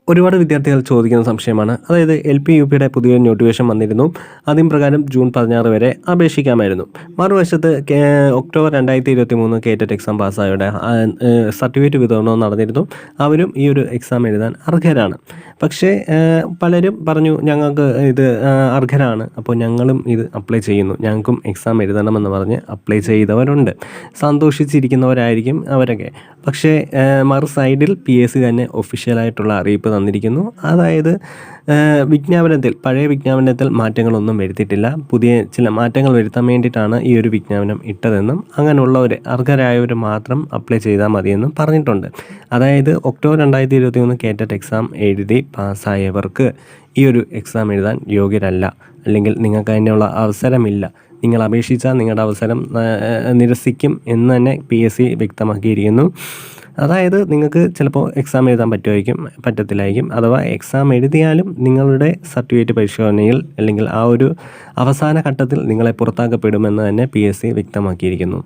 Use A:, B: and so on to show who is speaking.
A: ഒരുപാട് വിദ്യാർത്ഥികൾ ചോദിക്കുന്ന സംശയമാണ്. അതായത് എൽ-പി, യു-പിയുടെ പുതിയ നോട്ടിഫിക്കേഷൻ വന്നിരുന്നു. അതിൻ പ്രകാരം ജൂൺ 16 വരെ അപേക്ഷിക്കാമായിരുന്നു. മറുവശത്ത് ഒക്ടോബർ 2023 കേറ്ററ്റ് എക്സാം പാസ്സായവരുടെ സർട്ടിഫിക്കറ്റ് വിതരണവും നടന്നിരുന്നു. അവരും ഈ ഒരു എക്സാം എഴുതാൻ അർഹരാണ്. പക്ഷേ പലരും പറഞ്ഞു ഞങ്ങൾക്ക് ഇത് അർഹരാണ്, അപ്പോൾ ഞങ്ങളും ഇത് അപ്ലൈ ചെയ്യുന്നു, ഞങ്ങൾക്കും എക്സാം എഴുതണമെന്ന് പറഞ്ഞ് അപ്ലൈ ചെയ്തവരുണ്ട്. സന്തോഷിച്ചിരിക്കുന്നവരായിരിക്കും അവരൊക്കെ. പക്ഷേ മറു സൈഡിൽ PSC തന്നെ ഒഫീഷ്യലായിട്ടുള്ള അറിയിപ്പ് തന്നിരിക്കുന്നു. അതായത് പഴയ വിജ്ഞാപനത്തിൽ മാറ്റങ്ങളൊന്നും വരുത്തിയിട്ടില്ല. പുതിയ ചില മാറ്റങ്ങൾ വരുത്താൻ വേണ്ടിയിട്ടാണ് ഈ ഒരു വിജ്ഞാപനം ഇട്ടതെന്നും അങ്ങനെയുള്ളവർ അർഹരായവർ മാത്രം അപ്ലൈ ചെയ്താൽ മതിയെന്നും പറഞ്ഞിട്ടുണ്ട്. അതായത് ഒക്ടോബർ 2023 കേറ്ററ്റ് എക്സാം എഴുതി പാസ്സായവർക്ക് ഈ ഒരു എക്സാം എഴുതാൻ യോഗ്യരല്ല, അല്ലെങ്കിൽ നിങ്ങൾക്ക് അതിനുള്ള അവസരമില്ല. നിങ്ങൾ അപേക്ഷിച്ചാൽ നിങ്ങളുടെ അവസരം നിരസിക്കും എന്ന് തന്നെ PSC വ്യക്തമാക്കിയിരിക്കുന്നു. അതായത് നിങ്ങൾക്ക് ചിലപ്പോൾ എക്സാം എഴുതാൻ പറ്റത്തില്ലായിരിക്കും. അഥവാ എക്സാം എഴുതിയാലും നിങ്ങളുടെ സർട്ടിഫിക്കറ്റ് പരിശോധനയിൽ അല്ലെങ്കിൽ ആ ഒരു അവസാന ഘട്ടത്തിൽ നിങ്ങളെ പുറത്താക്കപ്പെടുമെന്ന് തന്നെ PSC വ്യക്തമാക്കിയിരിക്കുന്നു.